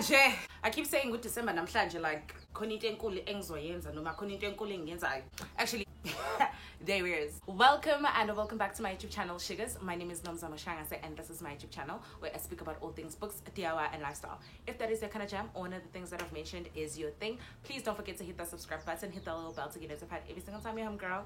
namhlanje. I keep saying with December namhlanje like khona into enkulu engizoyenza noma khona into enkulu engiyenzayo. Actually there it is. Welcome back to my YouTube channel, Sugars. My name is Nomzamo Shangase and this is my YouTube channel where I speak about all things books, DIY and lifestyle. If that is your kind of jam or one of the things that I've mentioned is your thing, please don't forget to hit that subscribe button, hit that little bell to get notified every single time your homegirl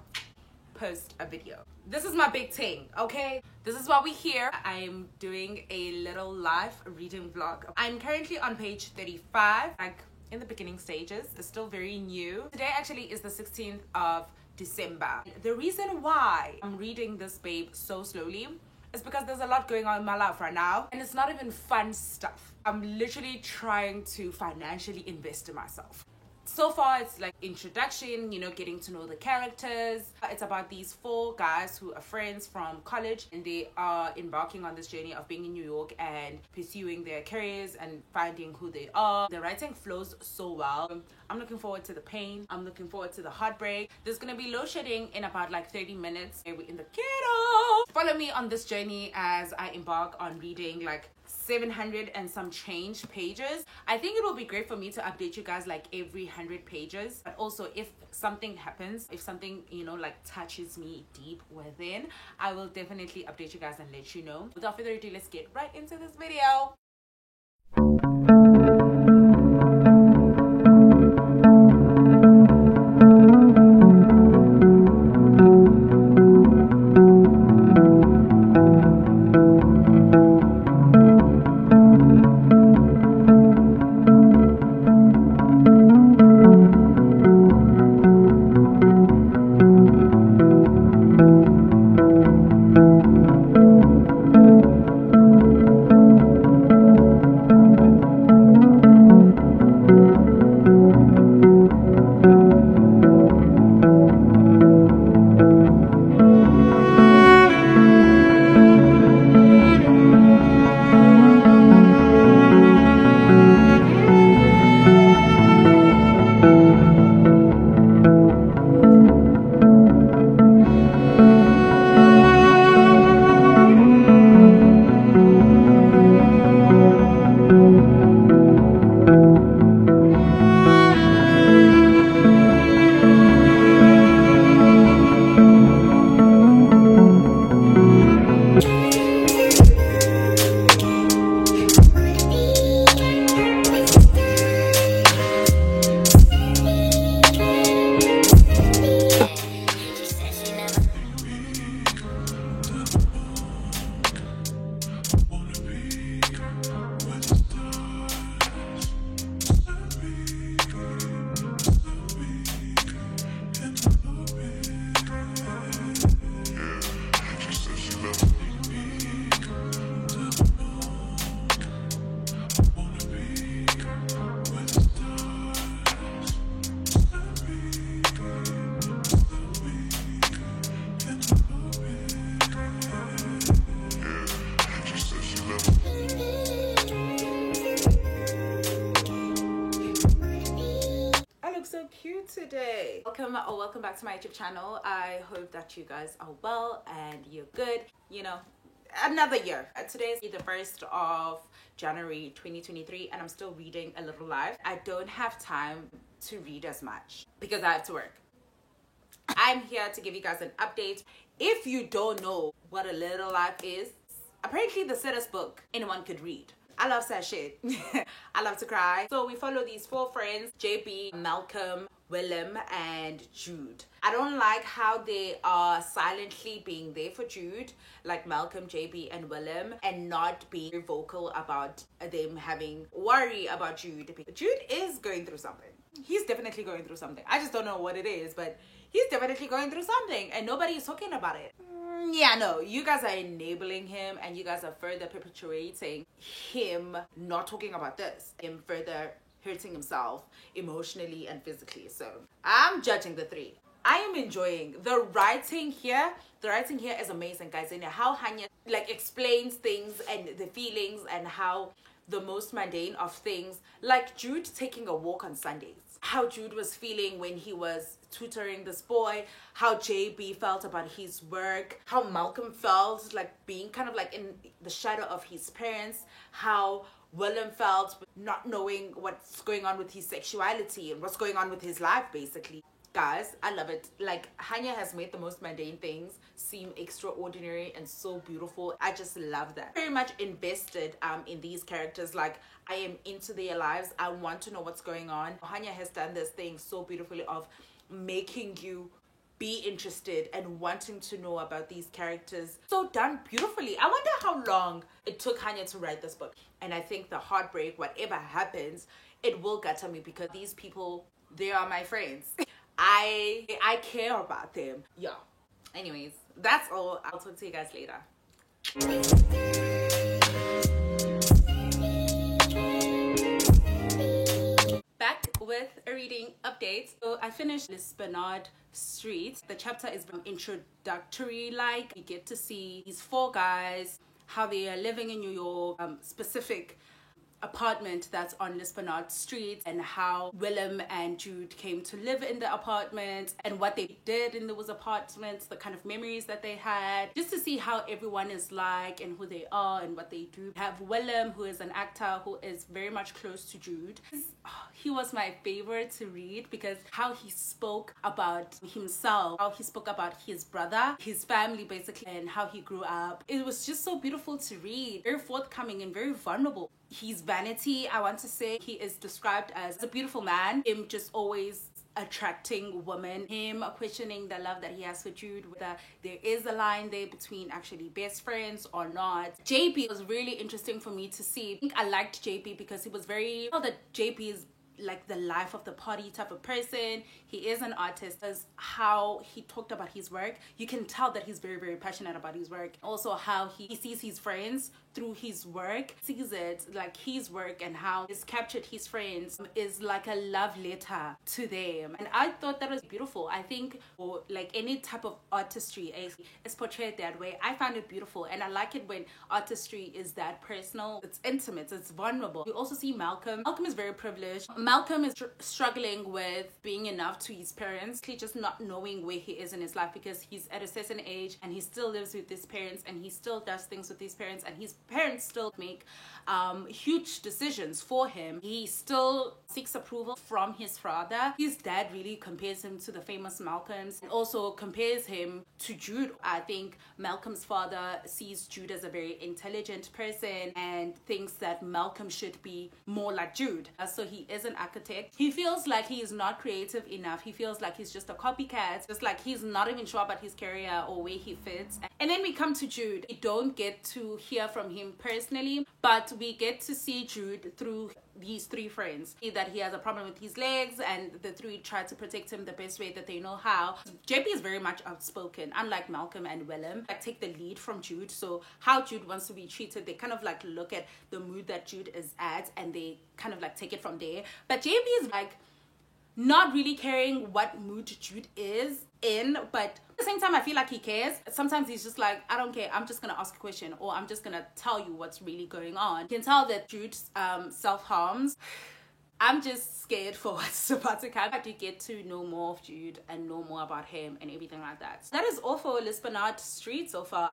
post a video. This is my big thing, okay? This is what we hear. I'm doing a little live reading vlog. I'm currently on page 35, like in the beginning stages. It's still very new. Today actually is the 16th of December. The reason why I'm reading this babe so slowly is because there's a lot going on in my life right now and it's not even fun stuff. I'm literally trying to financially invest in myself. So far it's like introduction, you know, getting to know the characters. It's about these 4 guys who are friends from college and they are embarking on this journey of being in New York and pursuing their careers and finding who they are. The writing flows so well. I'm looking forward to the pain. I'm looking forward to the heartbreak. There's gonna be load shedding in about like 30 minutes. We're in the ghetto. Follow me on this journey as I embark on reading like 700 and some change pages. I think it will be great for me to update you guys like every 100 pages, but also if something happens, if something, you know, like touches me deep within, I will definitely update you guys and let you know. Without further ado, let's get right into this video. Today, welcome back to my YouTube channel. I hope that you guys are well and you're good. You know, another year. Today is the 1st of January 2023 and I'm still reading A Little Life. I don't have time to read as much because I have to work. I'm here to give you guys an update. If you don't know what A Little Life is, apparently the saddest book anyone could read. I love sad shit. I love to cry. So we follow these 4 friends, JB, Malcolm, Willem and Jude. I don't like how they are silently being there for Jude, like Malcolm, JB and Willem, and not being vocal about them having worry about Jude. Jude is going through something. He's definitely going through something. I just don't know what it is, but he's definitely going through something and nobody is talking about it. Yeah, no, you guys are enabling him and you guys are further perpetuating him not talking about this, him further hurting himself emotionally and physically. So I'm judging the 3. I am enjoying the writing here. The writing here is amazing, guys. And how Hanya like explains things and the feelings and how the most mundane of things, like Jude taking a walk on Sundays. how Jude was feeling when he was tutoring this boy, how JB felt about his work, how Malcolm felt like being kind of like in the shadow of his parents, how Willem felt not knowing what's going on with his sexuality and what's going on with his life, basically. Guys, I love it. Like, Hanya has made the most mundane things seem extraordinary and so beautiful. I just love that. Very much invested in these characters. Like, I am into their lives. I want to know what's going on. Hanya has done this thing so beautifully of making you be interested and wanting to know about these characters. So done beautifully. I wonder how long it took Hanya to write this book. And I think the heartbreak, whatever happens, it will get to me because these people, they are my friends. I care about them. Yeah. Anyways, that's all. I'll talk to you guys later. Back with a reading update. So I finished Lisbonard Street. The chapter is introductory, like we get to see these 4 guys, how they are living in New York, specific apartment that's on Lisbonard Street, and how Willem and Jude came to live in the apartment and what they did in those apartments, the kind of memories that they had, just to see how everyone is like and who they are and what they do. We have Willem, who is an actor who is very much close to Jude. He was my favorite to read because how he spoke about himself, how he spoke about his brother, his family basically, and how he grew up. It was just so beautiful to read. Very forthcoming and very vulnerable. His vanity, I want to say, he is described as a beautiful man, him just always attracting women, him questioning the love that he has for Jude, whether there is a line there between actually best friends or not. JB was really interesting for me to see. I think I liked JB because he was very, you know, that JB is like the life of the party type of person. He is an artist. As how he talked about his work, you can tell that he's very, very passionate about his work. Also how he sees his friends through his work, sees it like his work, and how he's captured his friends is like a love letter to them. And I thought that was beautiful. I think for like any type of artistry is portrayed that way. I found it beautiful, and I like it when artistry is that personal, it's intimate, it's vulnerable. We also see Malcolm. Malcolm is very privileged. Malcolm is struggling with being enough to his parents, just not knowing where he is in his life because he's at a certain age and he still lives with his parents and he still does things with his parents, and his parents still make huge decisions for him. He still seeks approval from his father. His dad really compares him to the famous Malcolms and also compares him to Jude. I think Malcolm's father sees Jude as a very intelligent person and thinks that Malcolm should be more like Jude. So he is an architect. He feels like he is not creative enough. He feels like he's just a copycat, just like he's not even sure about his career or where he fits. And then we come to Jude. We don't get to hear from him personally, but we get to see Jude through these 3 friends. That he has a problem with his legs and the 3 try to protect him the best way that they know how. JP is very much outspoken, unlike Malcolm and Willem. Like, take the lead from Jude. So how Jude wants to be treated, they kind of like look at the mood that Jude is at and they kind of like take it from there. But JP is like not really caring what mood Jude is in, but at the same time I feel like he cares. Sometimes he's just like, I don't care, I'm just gonna ask a question, or I'm just gonna tell you what's really going on. You can tell that Jude self-harms. I'm just scared for what's about to come. I do get to know more of Jude and know more about him and everything like that. So that is all for Lisbonard Street so far.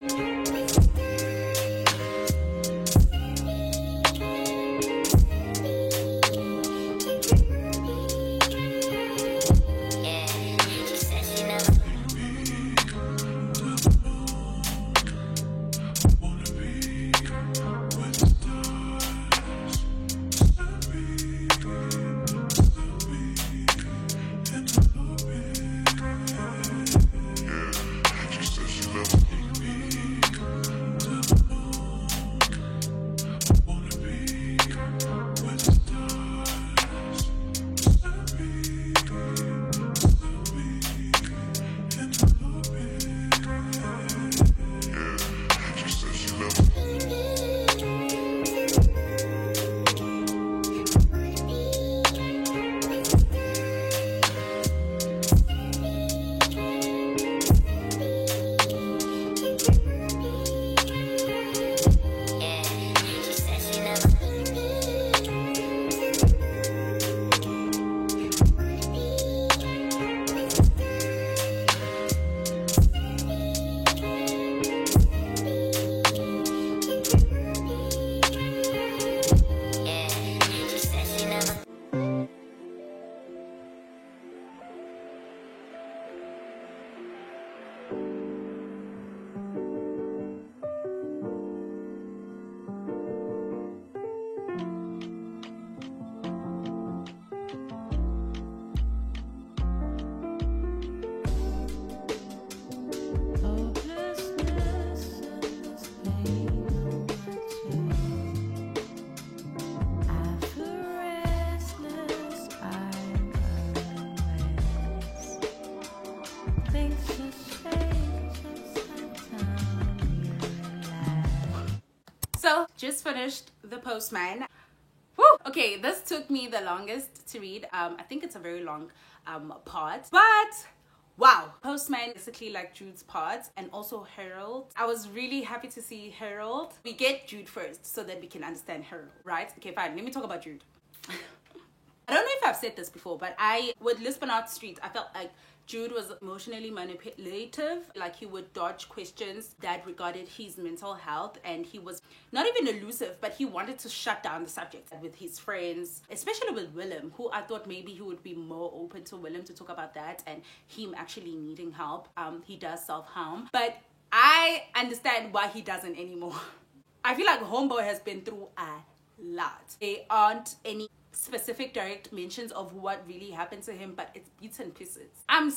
just finished The Postman. Woo! Okay, this took me the longest to read. I think it's a very long part, but wow. Postman basically like Jude's part, and also Harold. I was really happy to see Harold. We get Jude first so that we can understand Harold, right? Okay, fine. Let me talk about Jude. I don't know if I've said this before, but with Lisbon Art Street, I felt like Jude was emotionally manipulative. Like, he would dodge questions that regarded his mental health, and he was not even elusive, but he wanted to shut down the subject with his friends, especially with Willem, who I thought maybe he would be more open to Willem to talk about that and him actually needing help. He does self-harm, but I understand why he doesn't anymore. I feel like Homeboy has been through a lot. There aren't any specific direct mentions of what really happened to him, but it's bits and pieces. I'm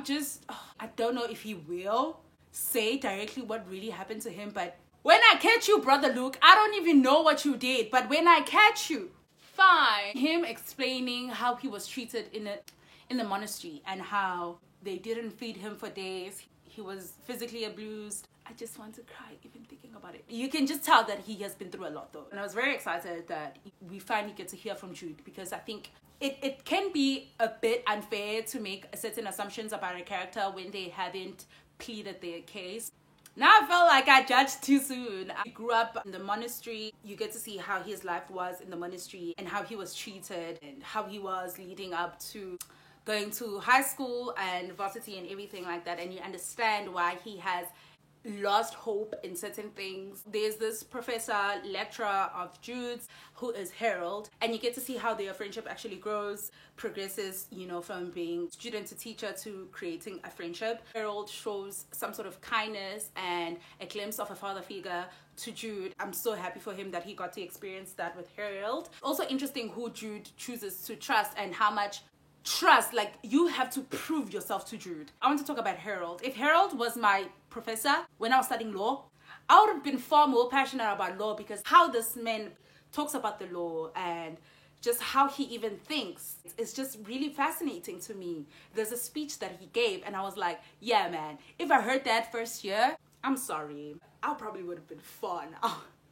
just, I don't know if he will say directly what really happened to him, but when I catch you, Brother Luke, I don't even know what you did, but when I catch you, fine. Him explaining how he was treated in the monastery and how they didn't feed him for days. He was physically abused. I just want to cry even thinking about it. You can just tell that he has been through a lot though. And I was very excited that we finally get to hear from Jude, because I think it can be a bit unfair to make certain assumptions about a character when they haven't pleaded their case. Now I felt like I judged too soon. I grew up in the monastery. You get to see how his life was in the monastery and how he was treated and how he was leading up to going to high school and varsity and everything like that, and you understand why he has lost hope in certain things. There's this professor lecturer of Jude's who is Harold, and you get to see how their friendship actually grows, progresses, you know, from being student to teacher to creating a friendship. Harold shows some sort of kindness and a glimpse of a father figure to Jude. I'm so happy for him that he got to experience that with Harold. Also interesting who Jude chooses to trust and how much trust, like, you have to prove yourself to Jude. I want to talk about Harold. If Harold was my professor when I was studying law, I would have been far more passionate about law, because how this man talks about the law and just how he even thinks, it's just really fascinating to me. There's a speech that he gave and I was like, yeah man, if I heard that first year, I'm sorry, I probably would have been fun.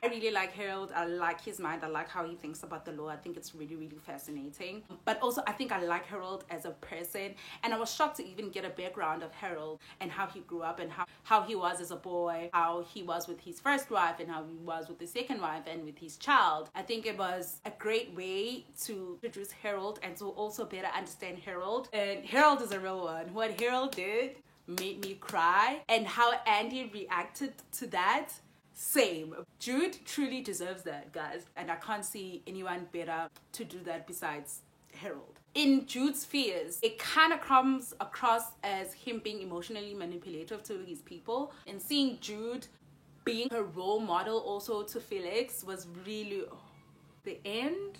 I really like Harold. I like his mind. I like how he thinks about the law. I think it's really, really fascinating. But also, I think I like Harold as a person. And I was shocked to even get a background of Harold and how he grew up and how he was as a boy, how he was with his first wife and how he was with his second wife and with his child. I think it was a great way to introduce Harold and to also better understand Harold. And Harold is a real one. What Harold did made me cry, and how Andy reacted to that, same. Jude truly deserves that, guys, and I can't see anyone better to do that besides Harold. In Jude's fears, it kind of comes across as him being emotionally manipulative to his people, and seeing Jude being a role model also to Felix was really, the end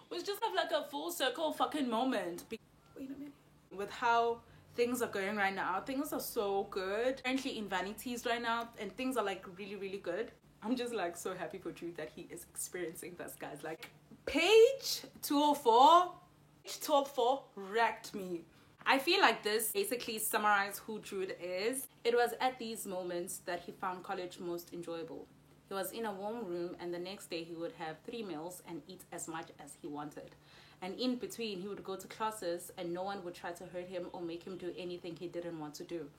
was just like a full circle fucking moment. Wait a minute. With how things are going right now, things are so good currently in Vanities right now, and things are like really, really good. I'm just like so happy for Jude that he is experiencing this, guys. Like, page 204 wrecked me. I feel like this basically summarized who Jude is. It was at these moments that he found college most enjoyable. He was in a warm room, and the next day he would have 3 meals and eat as much as he wanted. And in between, he would go to classes and no one would try to hurt him or make him do anything he didn't want to do.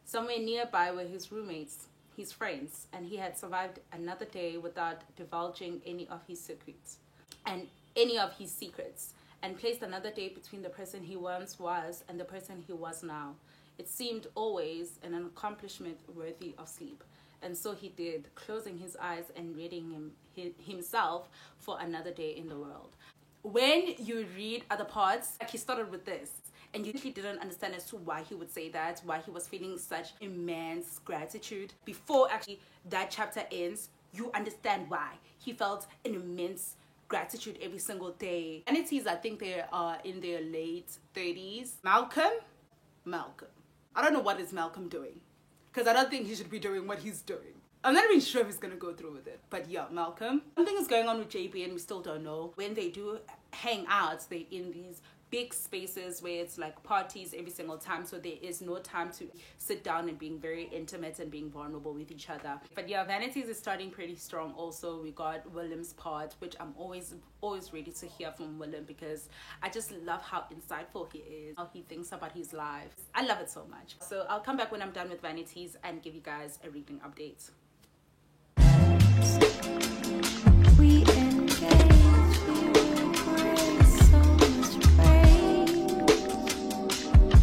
Somewhere nearby were his roommates, his friends, and he had survived another day without divulging any of his secrets, and placed another day between the person he once was and the person he was now. It seemed always an accomplishment worthy of sleep. And so he did, closing his eyes and readying himself for another day in the world. When you read other parts, like he started with this, and you really didn't understand as to why he would say that, why he was feeling such immense gratitude. Before actually that chapter ends, you understand why he felt an immense gratitude every single day. Vanities, I think they are in their late 30s. Malcolm. I don't know what is Malcolm doing, because I don't think he should be doing what he's doing. I'm not even sure if he's gonna go through with it. But yeah, Malcolm. Something is going on with JB and we still don't know. When they do hang out, they're in these big spaces where it's like parties every single time, so there is no time to sit down and being very intimate and being vulnerable with each other. But yeah, Vanities is starting pretty strong. Also, we got Willem's part, which I'm always ready to hear from Willem, because I just love how insightful he is, how he thinks about his life. I love it so much. So I'll come back when I'm done with Vanities and give you guys a reading update. We engage, we embrace so much pain,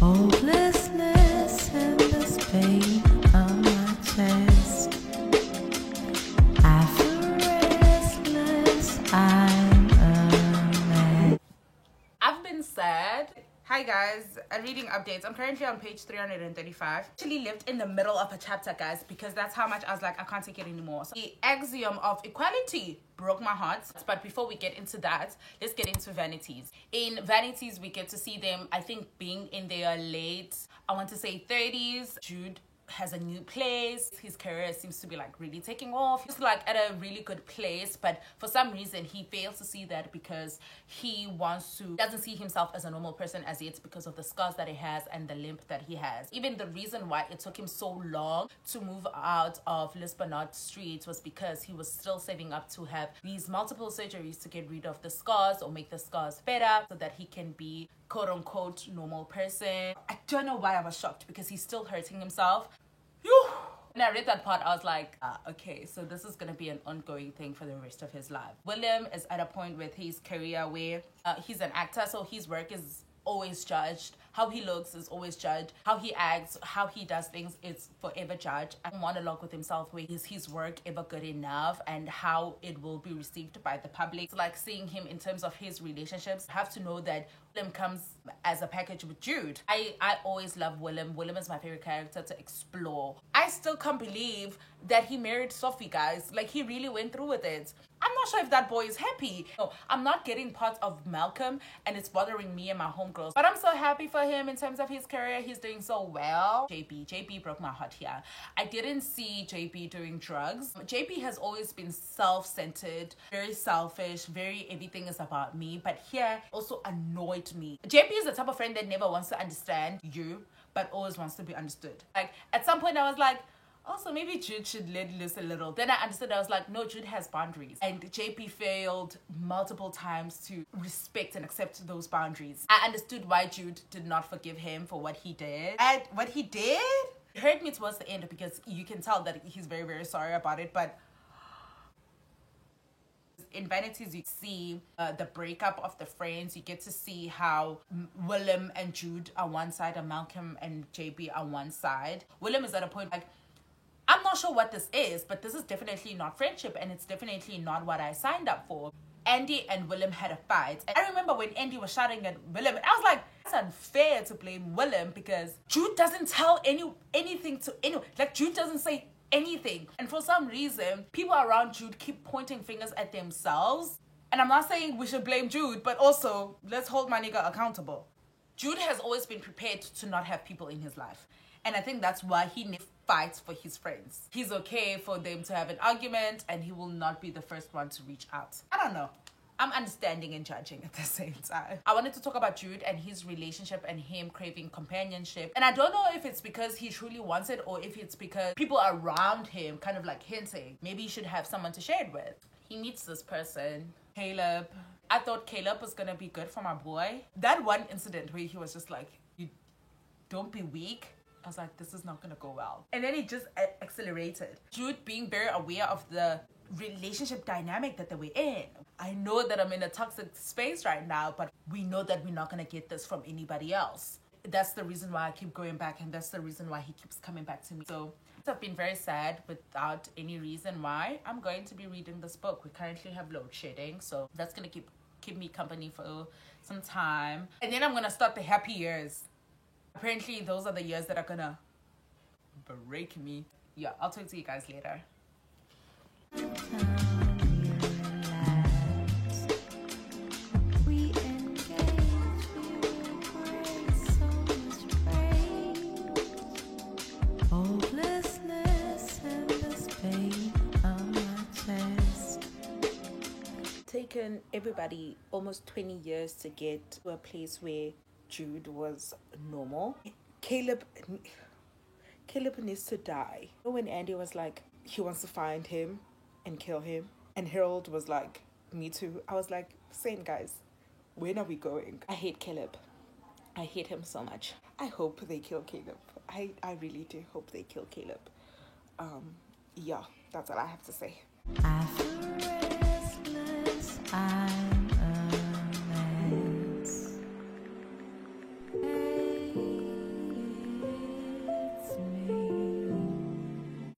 hopelessness and this pain on my chest. I feel restless, I'm a mess. I've been sad. Hi guys, a reading updates. I'm currently on page 335. Actually lived in the middle of a chapter, guys, because that's how much I was like, I can't take it anymore. So the axiom of equality broke my heart. But before we get into that, let's get into Vanities. In Vanities, we get to see them, I think, being in their late, I want to say 30s. Jude has a new place. His career seems to be like really taking off. He's like at a really good place, but for some reason he fails to see that, because he doesn't see himself as a normal person as yet, because of the scars that he has and the limp that he has. Even the reason why it took him so long to move out of Lisbonot Street was because he was still saving up to have these multiple surgeries to get rid of the scars or make the scars better, so that he can be quote-unquote normal person. I don't know why I was shocked, because he's still hurting himself. When I read that part, I was like, okay, so this is going to be an ongoing thing for the rest of his life. Willem is at a point with his career where he's an actor, so his work is always judged. How he looks is always judged. How he acts, how he does things, it's forever judged. I don't monologue with himself where is his work ever good enough and how it will be received by the public. It's like seeing him in terms of his relationships. You have to know that Willem comes as a package with Jude. I always love Willem. Willem is my favorite character to explore. I still can't believe that he married Sophie, guys. Like, he really went through with it. I'm not sure if that boy is happy. No, I'm not getting part of Malcolm, and it's bothering me and my homegirls. But I'm so happy for him in terms of his career. He's doing so well. JP broke my heart here. I didn't see JP doing drugs. JP has always been self-centered, very selfish, very everything is about me. But here also annoyed me. JP is the type of friend that never wants to understand you, but always wants to be understood. Like, at some point I was like, also, maybe Jude should let loose a little. Then I understood. I was like, no, Jude has boundaries. And JP failed multiple times to respect and accept those boundaries. I understood why Jude did not forgive him for what he did. And what he did hurt me towards the end, because you can tell that he's very, very sorry about it. But in Vanities, you see the breakup of the friends. You get to see how Willem and Jude are one side and Malcolm and JP are one side. Willem is at a point like, I'm not sure what this is, but this is definitely not friendship, and it's definitely not what I signed up for. Andy and Willem had a fight. And I remember when Andy was shouting at Willem, and I was like, it's unfair to blame Willem, because Jude doesn't tell anything to anyone. Like, Jude doesn't say anything. And for some reason, people around Jude keep pointing fingers at themselves. And I'm not saying we should blame Jude, but also, let's hold my nigga accountable. Jude has always been prepared to not have people in his life. And I think that's why he fights for his friends. He's okay for them to have an argument, and he will not be the first one to reach out. I don't know. I'm understanding and judging at the same time. I wanted to talk about Jude and his relationship and him craving companionship. And I don't know if it's because he truly wants it, or if it's because people around him kind of like hinting maybe he should have someone to share it with. He meets this person, Caleb. I thought Caleb was gonna be good for my boy. That one incident where he was just like, you don't be weak. I was like, this is not gonna go well. And then it just accelerated. Jude being very aware of the relationship dynamic that they were in. I know that I'm in a toxic space right now, but we know that we're not gonna get this from anybody else. That's the reason why I keep going back, and that's the reason why he keeps coming back to me. So I've been very sad without any reason why. I'm going to be reading this book. We currently have load shedding, so that's gonna keep me company for some time. And then I'm gonna start the happy years. Apparently, those are the years that are gonna break me. Yeah, I'll talk to you guys later. We engage, we embrace so much pain, hopelessness and this pain on my chest. taken everybody almost 20 years to get to a place where Jude was normal. Caleb needs to die. When Andy was like, he wants to find him and kill him, and Harold was like, me too. I was like, same guys. When are we going? I hate Caleb. I hate him so much. I hope they kill Caleb. I really do hope they kill Caleb. Yeah, that's all I have to say. I feel restless, I'm a mess. It's me.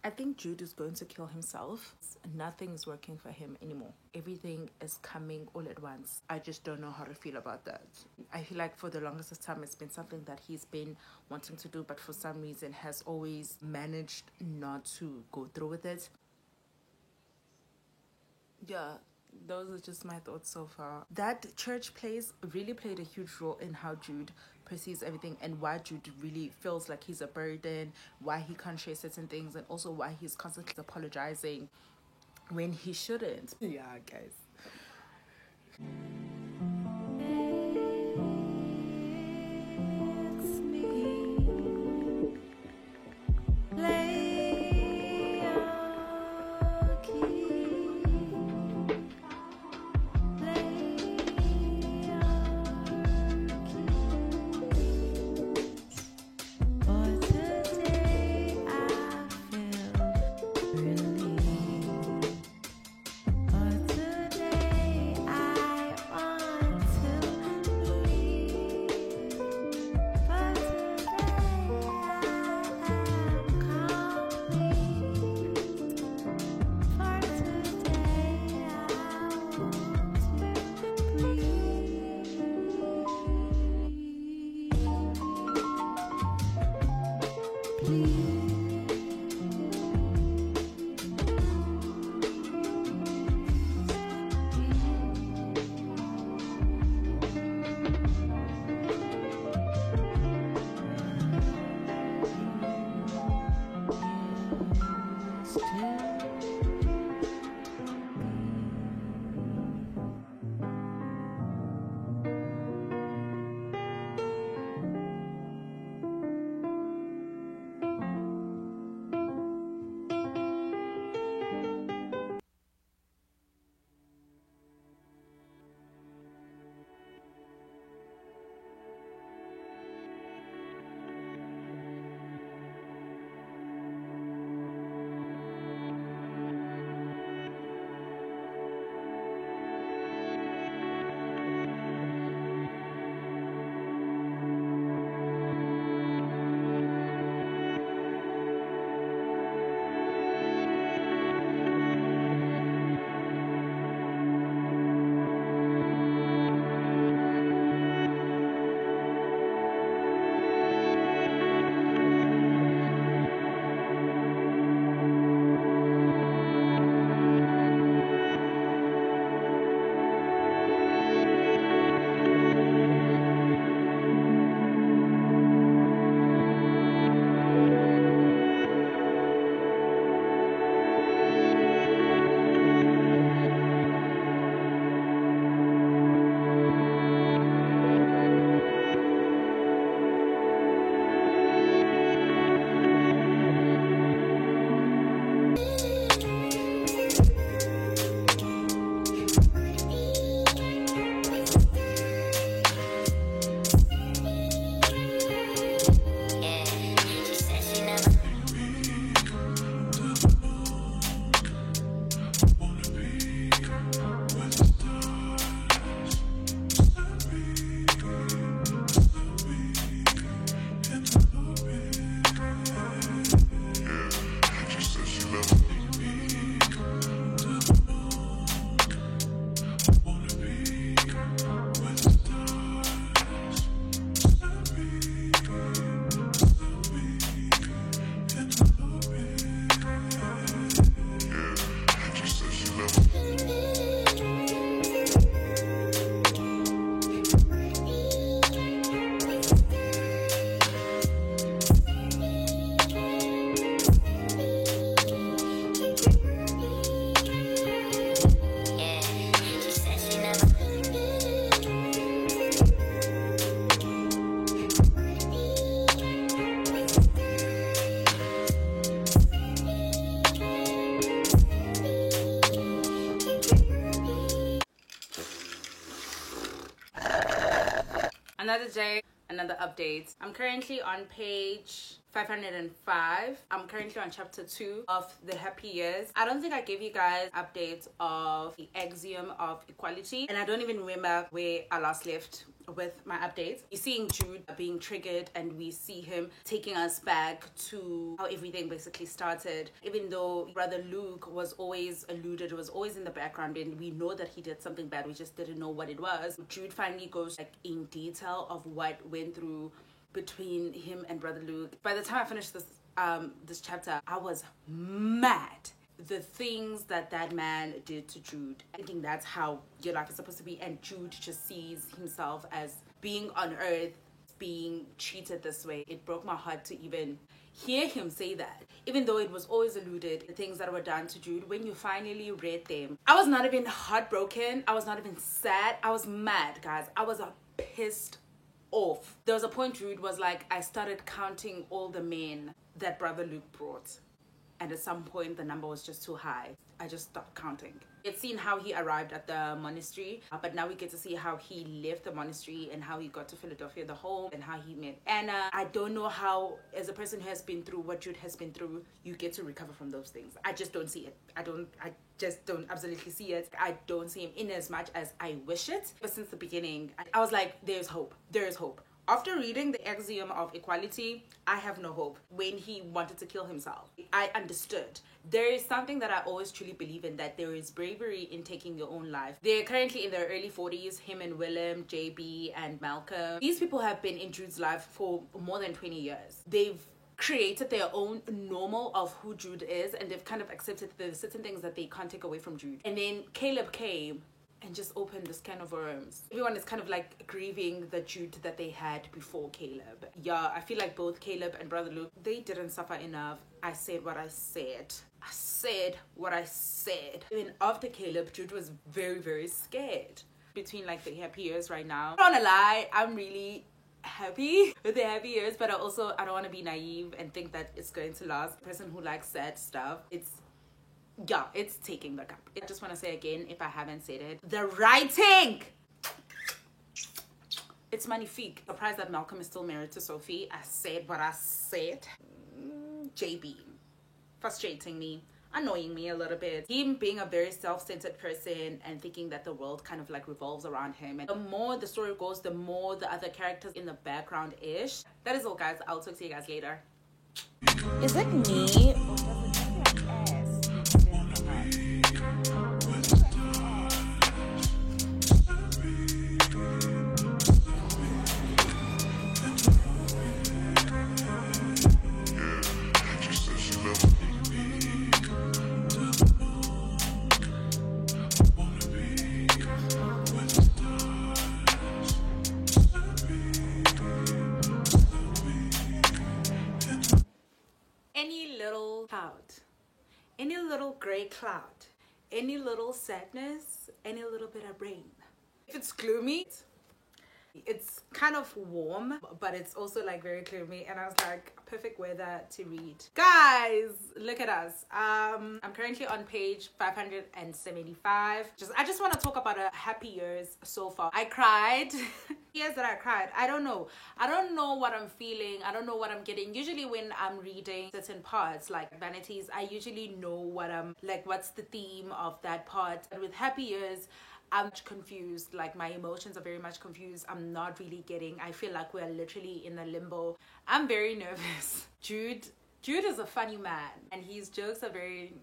I think Jude is going to kill himself. Nothing's working for him anymore. Everything is coming all at once. I just don't know how to feel about that. I feel like for the longest time it's been something that he's been wanting to do, but for some reason has always managed not to go through with it. Yeah, those are just my thoughts so far. That church place really played a huge role in how Jude perceives everything and why Jude really feels like he's a burden, why he can't share certain things, and also why he's constantly apologizing when he shouldn't. Yeah, guys. It's me. Play your key. Play your keys. For today I feel relieved. For today I want to leave. For today I am complete. For today I want to breathe. today, another update. I'm currently on page 505. I'm currently on chapter 2 of the Happy Years. I don't think I gave you guys updates of the axiom of equality, and I don't even remember where I last left with my updates. You're seeing Jude being triggered, and we see him taking us back to how everything basically started. Even though brother Luke was always alluded, was always in the background, and we know that he did something bad, we just didn't know what it was. Jude finally goes like in detail of what went through between him and brother Luke. By the time I finished this chapter, I was mad. The things that man did to Jude, I think that's how your life is supposed to be, and Jude just sees himself as being on earth, being treated this way. It broke my heart to even hear him say that, even though it was always alluded, the things that were done to Jude. When you finally read them, I was not even heartbroken, I was not even sad, I was mad, guys. I was pissed off. There was a point Jude was like, I started counting all the men that brother Luke brought, and at some point the number was just too high. I just stopped counting. We've seen how he arrived at the monastery, but now we get to see how he left the monastery and how he got to Philadelphia, the home, and how he met Anna. I don't know how, as a person who has been through what Jude has been through, you get to recover from those things. I just don't see it. I just don't absolutely see it. I don't see him in as much as I wish it. But since the beginning, I was like, there's hope. There is hope. After reading the axiom of equality, I have no hope. When he wanted to kill himself, I understood. There is something that I always truly believe in, that there is bravery in taking your own life. They're currently in their early 40s, him and Willem, JB, and Malcolm. These people have been in Jude's life for more than 20 years. They've created their own normal of who Jude is, and they've kind of accepted there's certain things that they can't take away from Jude. And then Caleb came and just opened this can of worms. Everyone is kind of like grieving the Jude that they had before Caleb. Yeah, I feel like both Caleb and brother Luke, they didn't suffer enough. I said what I said. I said what I said. Even after Caleb, Jude was very, very scared. Between like the happy years right now, I don't wanna lie, I'm really happy with the happy years, but I don't want to be naive and think that it's going to last. The person who likes sad stuff, it's taking the cup. I just want to say again, if I haven't said it, the writing, it's magnifique. Surprised that Malcolm is still married to Sophie. I said what I said. JB, frustrating me, annoying me a little bit. Him being a very self-centered person and thinking that the world kind of like revolves around him. And the more the story goes, the more the other characters in the background-ish. That is all, guys. I'll talk to you guys later. Is it me? Any little gray cloud, any little sadness, any little bit of rain. If it's gloomy, it's kind of warm, but it's also like very gloomy, and I was like, perfect weather to read. Guys, look at us. I'm currently on page 575. I just want to talk about a happy years so far. I cried. Years that I cried. I don't know what I'm feeling. I don't know what I'm getting. Usually when I'm reading certain parts like Vanities, I usually know what I'm like, what's the theme of that part. But with happy years, I'm confused. Like, my emotions are very much confused. I'm not really getting. I feel like we're literally in a limbo. I'm very nervous. Jude is a funny man, and his jokes are very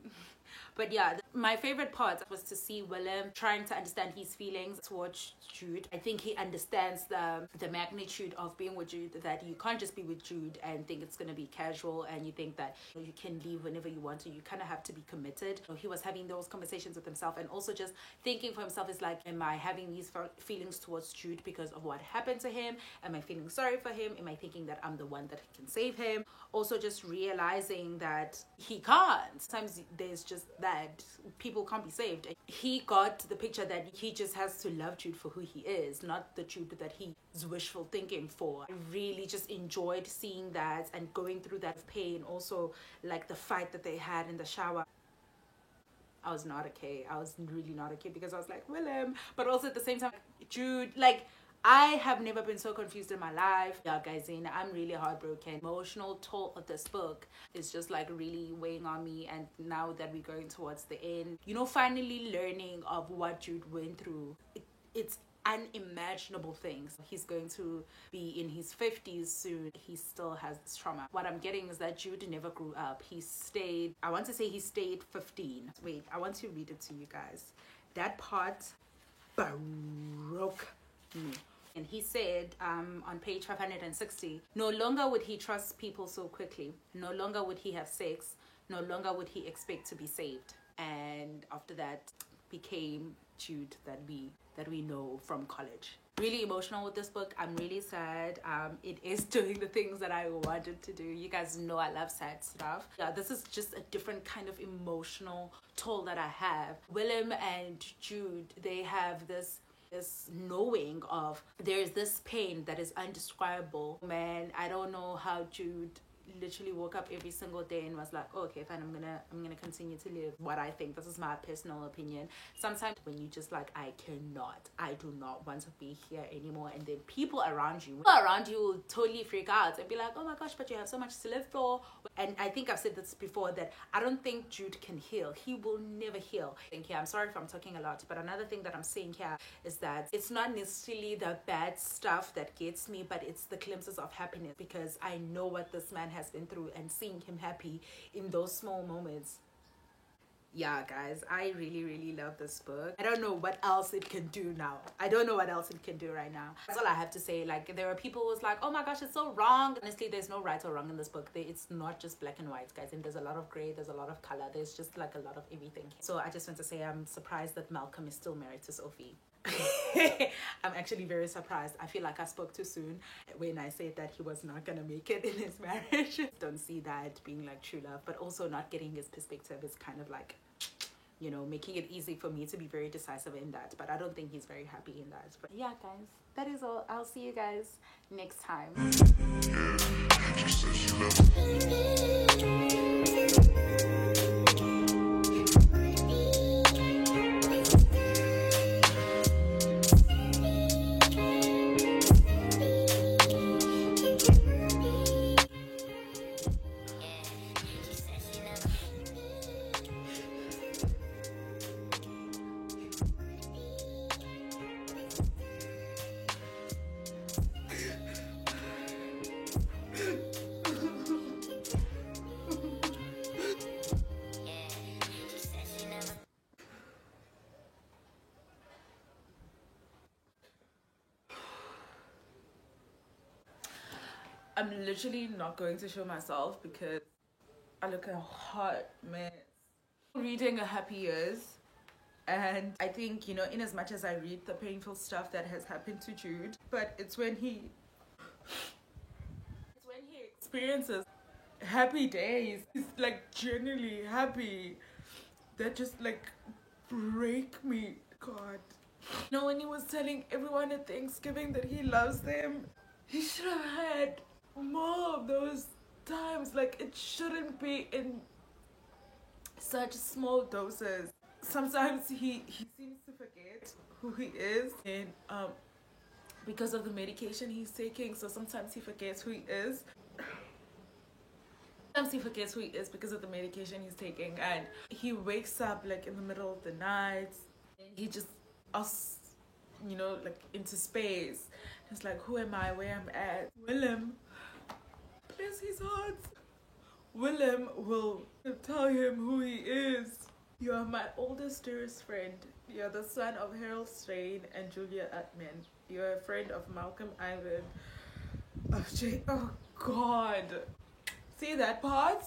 but yeah, my favorite part was to see Willem trying to understand his feelings towards Jude. I think he understands the magnitude of being with Jude, that you can't just be with Jude and think it's going to be casual and you think that you can leave whenever you want to. You kind of have to be committed. So he was having those conversations with himself, and also just thinking for himself is like, am I having these feelings towards Jude because of what happened to him? Am I feeling sorry for him? Am I thinking that I'm the one that can save him? Also just realizing that he can't. Sometimes there's just that people can't be saved. He got the picture that he just has to love Jude for who he is, not the Jude that he's wishful thinking for. I really just enjoyed seeing that and going through that pain. Also, like the fight that they had in the shower. I was not okay. I was really not okay because I was like, Willem. But also at the same time, Jude, like, I have never been so confused in my life. Yeah, guys, I'm really heartbroken. Emotional toll of this book is just like really weighing on me. And now that we're going towards the end, you know, finally learning of what Jude went through, it's unimaginable things. He's going to be in his 50s soon. He still has this trauma. What I'm getting is that Jude never grew up. He stayed, I want to say he stayed 15. Wait, I want to read it to you guys. That part broke me. And he said on page 560, no longer would he trust people so quickly. No longer would he have sex. No longer would he expect to be saved. And after that became Jude that we know from college. Really emotional with this book. I'm really sad. It is doing the things that I wanted to do. You guys know I love sad stuff. Yeah, this is just a different kind of emotional toll that I have. Willem and Jude, they have this knowing of there's this pain that is undescribable. Man, I don't know how Jude literally woke up every single day and was like, oh, okay, fine, I'm gonna continue to live. What I think, this is my personal opinion. Sometimes when you just like, I do not want to be here anymore, and then people around you will totally freak out and be like, oh my gosh, but you have so much to live for. And I think I've said this before, that I don't think Jude can heal. He will never heal. I'm sorry if I'm talking a lot, but another thing that I'm saying here is that it's not necessarily the bad stuff that gets me, but it's the glimpses of happiness, because I know what this man has been through, and seeing him happy in those small moments. Yeah, guys, I really love this book. I don't know what else it can do now. I don't know what else it can do right now. That's all I have to say. Like, there are people who's like, oh my gosh, it's so wrong. Honestly, there's no right or wrong in this book. It's not just black and white, guys, and there's a lot of gray, there's a lot of color, there's just like a lot of everything. So I just want to say I'm surprised that Malcolm is still married to Sophie. I'm actually very surprised. I feel like I spoke too soon when I said that he was not gonna make it in his marriage. Don't see that being like true love, but also not getting his perspective is kind of like, you know, making it easy for me to be very decisive in that. But I don't think he's very happy in that. But yeah, guys, that is all. I'll see you guys next time. I'm literally not going to show myself because I look a hot mess. Reading A Happy Years, and I think, you know, in as much as I read the painful stuff that has happened to Jude, but it's when he experiences happy days, he's like genuinely happy, that just like break me. God, you know, when he was telling everyone at Thanksgiving that he loves them, he should have had more of those times. Like, it shouldn't be in such small doses. Sometimes he seems to forget who he is, and because of the medication he's taking, so sometimes he forgets who he is. Sometimes he forgets who he is because of the medication he's taking, and he wakes up like in the middle of the night and he just asks, you know, like into space. It's like, who am I, where I'm at? Willem, bless his heart, Willem will tell him who he is. You are my oldest, dearest friend. You are the son of Harold Strain and Julia Atman. You are a friend of Malcolm Ivan. Oh God. See that part?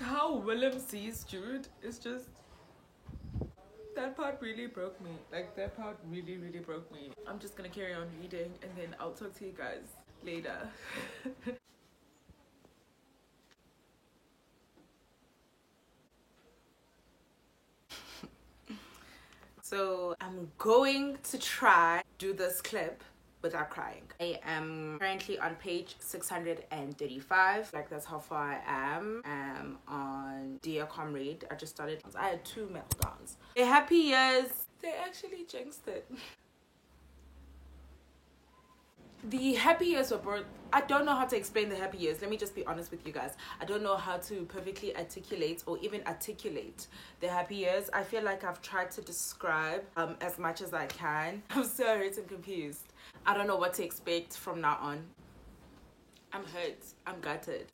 How Willem sees Jude is just... that part really broke me. Like, that part really broke me. I'm just gonna carry on reading and then I'll talk to you guys later. So I'm going to try do this clip without crying. I am currently on page 635. Like, that's how far I am. On Dear Comrade. I just started. I had 2 meltdowns. A Happy Years. They actually jinxed it. The happy years were brought. I don't know how to explain the happy years. Let me just be honest with you guys. I don't know how to perfectly articulate or even articulate the happy years. I feel like I've tried to describe as much as I can. I'm so hurt and confused. I don't know what to expect from now on. I'm hurt. I'm gutted.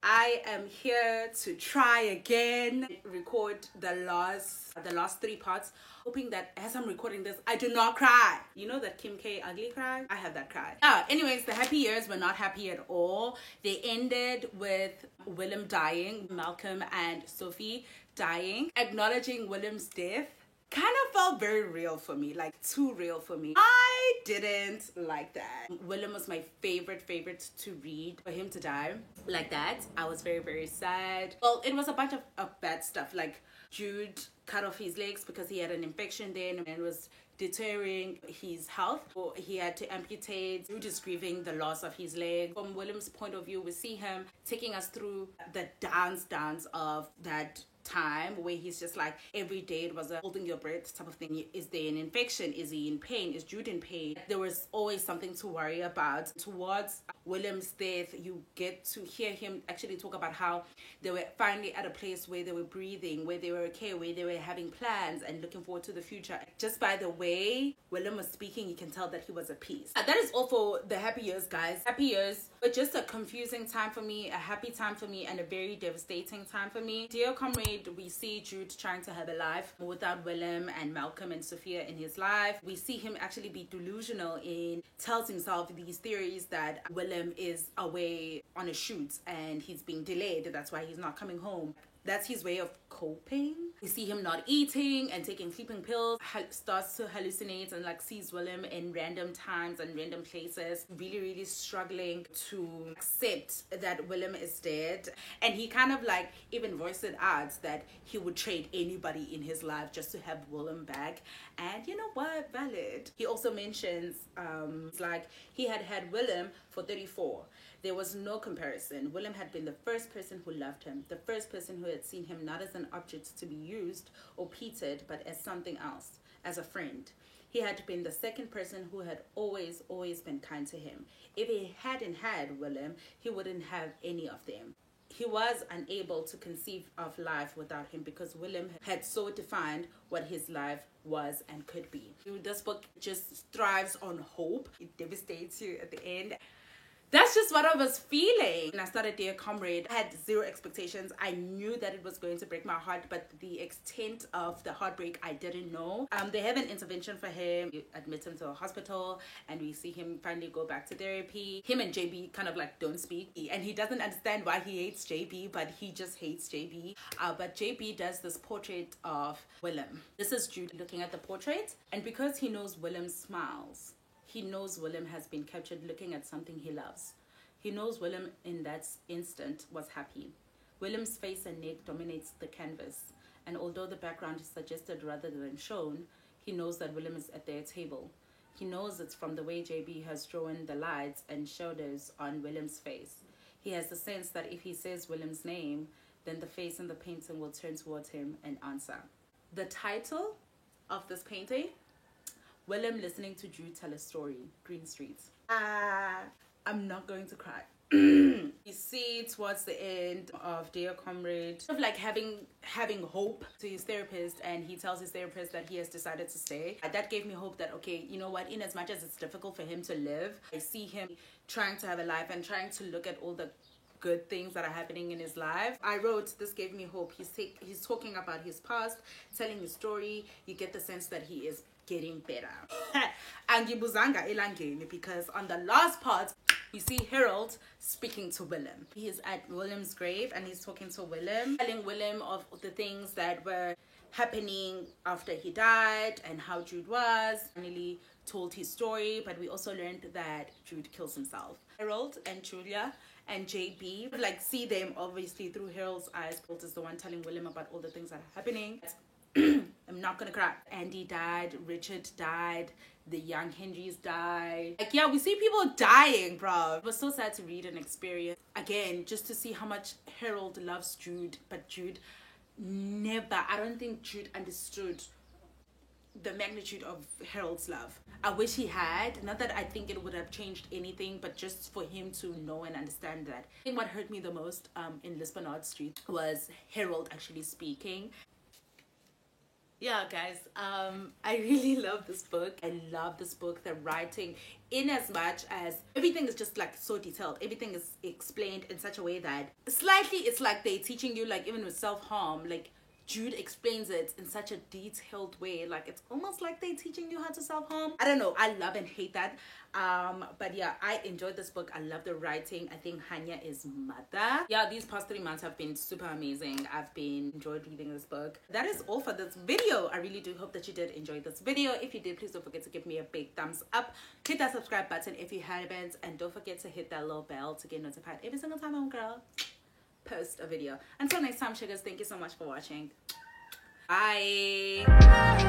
I am here to try again, record the last 3 parts, hoping that as I'm recording this, I do not cry. You know that Kim K ugly cry? I have that cry. Anyways, the happy years were not happy at all. They ended with Willem dying, Malcolm and Sophie dying, acknowledging Willem's death. Kind of felt very real for me, like too real for me. I didn't like that. Willem was my favorite to read. For him to die like that, I was very sad. Well, it was a bunch of bad stuff, like Jude cut off his legs because he had an infection then and was deteriorating his health. He had to amputate. Jude is grieving the loss of his leg. From Willem's point of view, we see him taking us through the dance of that time where he's just like, every day it was a holding your breath type of thing. Is there an infection? Is he in pain? Is Jude in pain? There was always something to worry about. Towards Willem's death, you get to hear him actually talk about how they were finally at a place where they were breathing, where they were okay, where they were having plans and looking forward to the future. Just by the way Willem was speaking, you can tell that he was at peace. That is all for the happy years, guys. Happy years, but just a confusing time for me, a happy time for me, and a very devastating time for me. Dear Comrade, we see Jude trying to have a life without Willem and Malcolm and Sophia in his life. We see him actually be delusional in tells himself these theories that Willem is away on a shoot and he's being delayed. That's why he's not coming home. That's his way of coping. We see him not eating and taking sleeping pills, starts to hallucinate and like sees Willem in random times and random places, really struggling to accept that Willem is dead. And he kind of like even voiced it out that he would trade anybody in his life just to have Willem back. And you know what? Valid. He also mentions like he had Willem for 34. There was no comparison. Willem had been the first person who loved him, the first person who had seen him not as an object to be used or peted, but as something else, as a friend. He had been the second person who had always been kind to him. If he hadn't had Willem, he wouldn't have any of them. He was unable to conceive of life without him because Willem had so defined what his life was and could be. This book just thrives on hope. It devastates you at the end. That's just what I was feeling. When I started Dear Comrade, I had zero expectations. I knew that it was going to break my heart, but the extent of the heartbreak, I didn't know. They have an intervention for him. You admit him to a hospital, and we see him finally go back to therapy. Him and JB kind of like don't speak, and he doesn't understand why he hates JB, but he just hates JB. But JB does this portrait of Willem. This is Jude looking at the portrait, and because he knows Willem smiles, he knows Willem has been captured looking at something he loves. He knows Willem in that instant was happy. Willem's face and neck dominates the canvas, and although the background is suggested rather than shown, he knows that Willem is at their table. He knows it's from the way JB has drawn the lights and shadows on Willem's face. He has the sense that if he says Willem's name, then the face in the painting will turn towards him and answer. The title of this painting, Willem listening to Jude tell a story, Green Street. I'm not going to cry. You see towards the end of Dear Comrade, sort of like having hope to his therapist, and he tells his therapist that he has decided to stay. That gave me hope that, okay, you know what, in as much as it's difficult for him to live, I see him trying to have a life and trying to look at all the good things that are happening in his life. I wrote, this gave me hope. He's talking about his past, telling his story. You get the sense that he is getting better. And Yibuzanga elangeni, because on the last part you see Harold speaking to Willem. He's at Willem's grave and he's talking to Willem, telling Willem of the things that were happening after he died and how Jude was. Finally told his story, but we also learned that Jude kills himself. Harold and Julia and JB, like, see them obviously through Harold's eyes. Harold is the one telling Willem about all the things that are happening. I'm not gonna cry. Andy died, Richard died, the young Henrys died. Like, yeah, we see people dying, bro. It was so sad to read and experience. Again, just to see how much Harold loves Jude, but Jude I don't think Jude understood the magnitude of Harold's love. I wish he had. Not that I think it would have changed anything, but just for him to know and understand that. I think what hurt me the most in Lisbonard Street was Harold actually speaking. Yeah, guys, I really love this book. I love this book, the writing, in as much as everything is just like so detailed. Everything is explained in such a way that slightly it's like they're teaching you, like even with self-harm, like Jude explains it in such a detailed way. Like it's almost like they're teaching you how to self-harm. I don't know. I love and hate that. But yeah, I enjoyed this book. I love the writing. I think Hanya is mother. Yeah, these past 3 months have been super amazing. I've been enjoyed reading this book. That is all for this video. I really do hope that you did enjoy this video. If you did, please don't forget to give me a big thumbs up. Hit that subscribe button if you haven't, and don't forget to hit that little bell to get notified every single time I'm girl post a video. Until next time, sugars, thank you so much for watching. Bye.